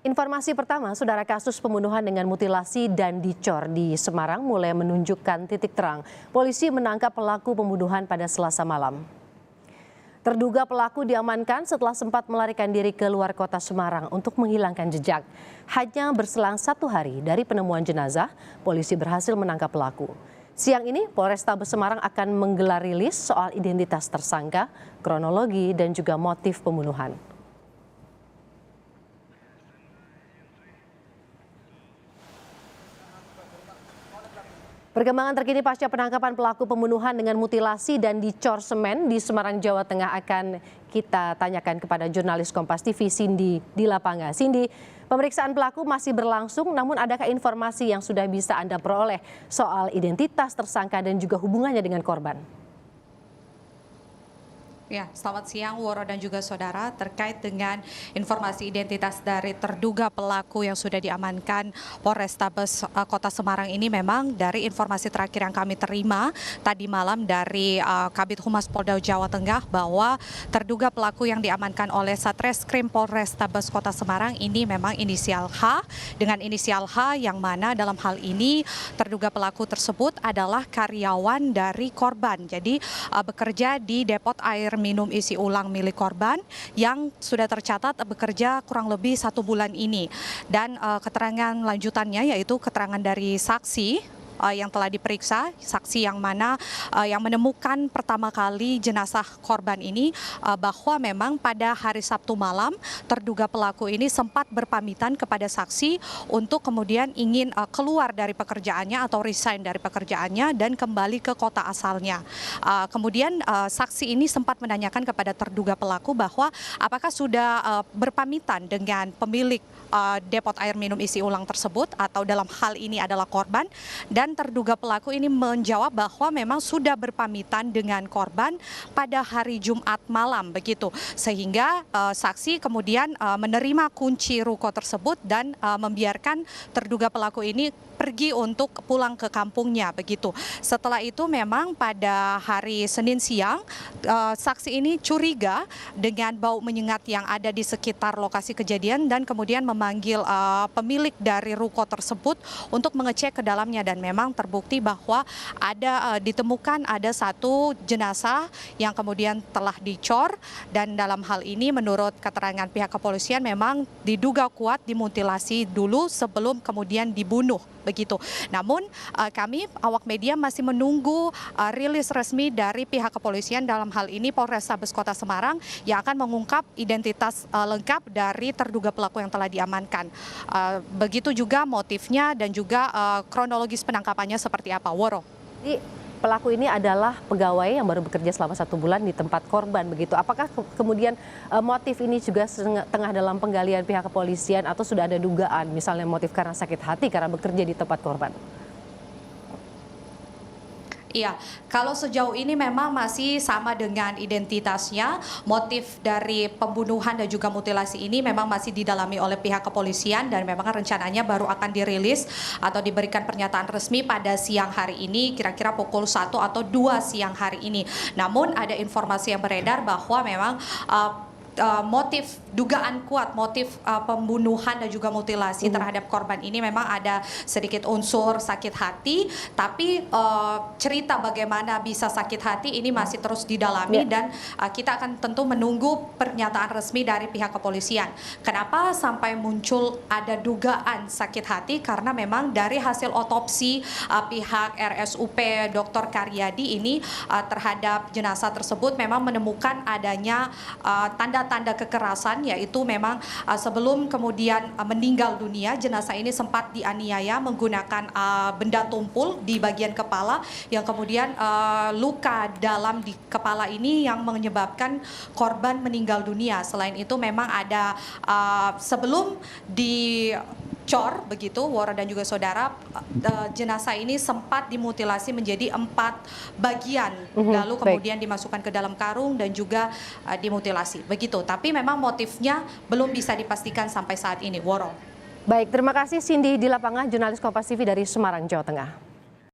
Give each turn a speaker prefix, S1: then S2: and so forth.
S1: Informasi pertama, saudara, kasus pembunuhan dengan mutilasi dan dicor di Semarang mulai menunjukkan titik terang. Polisi menangkap pelaku pembunuhan pada Selasa malam. Terduga pelaku diamankan setelah sempat melarikan diri ke luar kota Semarang untuk menghilangkan jejak. Hanya berselang 1 hari dari penemuan jenazah, polisi berhasil menangkap pelaku. Siang ini, Polrestabes Semarang akan menggelar rilis soal identitas tersangka, kronologi, dan juga motif pembunuhan. Perkembangan terkini pasca penangkapan pelaku pembunuhan dengan mutilasi dan dicor semen di Semarang, Jawa Tengah akan kita tanyakan kepada jurnalis Kompas TV Cindy di lapangan. Cindy, pemeriksaan pelaku masih berlangsung, namun adakah informasi yang sudah bisa Anda peroleh soal identitas tersangka dan juga hubungannya dengan korban?
S2: Ya, selamat siang Woro dan juga saudara. Terkait dengan informasi identitas dari terduga pelaku yang sudah diamankan Polrestabes Kota Semarang ini, memang dari informasi terakhir yang kami terima tadi malam dari Kabid Humas Polda Jawa Tengah bahwa terduga pelaku yang diamankan oleh Satreskrim Polrestabes Kota Semarang ini memang inisial H, dengan inisial H yang mana dalam hal ini terduga pelaku tersebut adalah karyawan dari korban. Jadi bekerja di depot air minum isi ulang milik korban yang sudah tercatat bekerja kurang lebih 1 bulan ini. Dan keterangan lanjutannya yaitu keterangan dari saksi yang telah diperiksa, saksi yang mana yang menemukan pertama kali jenazah korban ini, bahwa memang pada hari Sabtu malam terduga pelaku ini sempat berpamitan kepada saksi untuk kemudian ingin keluar dari pekerjaannya atau resign dari pekerjaannya dan kembali ke kota asalnya. Kemudian saksi ini sempat menanyakan kepada terduga pelaku bahwa apakah sudah berpamitan dengan pemilik depot air minum isi ulang tersebut atau dalam hal ini adalah korban, dan terduga pelaku ini menjawab bahwa memang sudah berpamitan dengan korban pada hari Jumat malam begitu, sehingga saksi kemudian menerima kunci ruko tersebut dan membiarkan terduga pelaku ini pergi untuk pulang ke kampungnya begitu. Setelah itu memang pada hari Senin siang saksi ini curiga dengan bau menyengat yang ada di sekitar lokasi kejadian dan kemudian memanggil pemilik dari ruko tersebut untuk mengecek ke dalamnya, dan memang terbukti bahwa ditemukan ada 1 jenazah yang kemudian telah dicor, dan dalam hal ini menurut keterangan pihak kepolisian memang diduga kuat dimutilasi dulu sebelum kemudian dibunuh begitu. Namun kami awak media masih menunggu rilis resmi dari pihak kepolisian, dalam hal ini Polrestabes Kota Semarang, yang akan mengungkap identitas lengkap dari terduga pelaku yang telah diamankan. Begitu juga motifnya dan juga kronologis penangkapannya seperti apa, Woro.
S1: Jadi pelaku ini adalah pegawai yang baru bekerja selama 1 bulan di tempat korban begitu. Apakah kemudian motif ini juga tengah dalam penggalian pihak kepolisian atau sudah ada dugaan misalnya motif karena sakit hati karena bekerja di tempat korban?
S2: Iya, kalau sejauh ini memang masih sama dengan identitasnya. Motif dari pembunuhan dan juga mutilasi ini memang masih didalami oleh pihak kepolisian, dan memang rencananya baru akan dirilis atau diberikan pernyataan resmi pada siang hari ini, kira-kira pukul 1 atau 2 siang hari ini. Namun ada informasi yang beredar bahwa memang motif dugaan kuat motif pembunuhan dan juga mutilasi terhadap korban ini memang ada sedikit unsur sakit hati, tapi cerita bagaimana bisa sakit hati ini masih terus didalami, dan kita akan tentu menunggu pernyataan resmi dari pihak kepolisian. Kenapa sampai muncul ada dugaan sakit hati? Karena memang dari hasil otopsi pihak RSUP Dr. Karyadi ini terhadap jenazah tersebut memang menemukan adanya tanda-tanda kekerasan, yaitu memang sebelum kemudian meninggal dunia jenazah ini sempat dianiaya menggunakan benda tumpul di bagian kepala, yang kemudian luka dalam di kepala ini yang menyebabkan korban meninggal dunia. Selain itu memang ada sebelum dicor begitu, Wara dan juga saudara, jenazah ini sempat dimutilasi menjadi 4 bagian, lalu kemudian dimasukkan ke dalam karung dan juga dimutilasi begitu. Tapi memang motifnya belum bisa dipastikan sampai saat ini, Woro.
S1: Baik, terima kasih Cindy di lapangan, jurnalis Kompas TV dari Semarang, Jawa Tengah.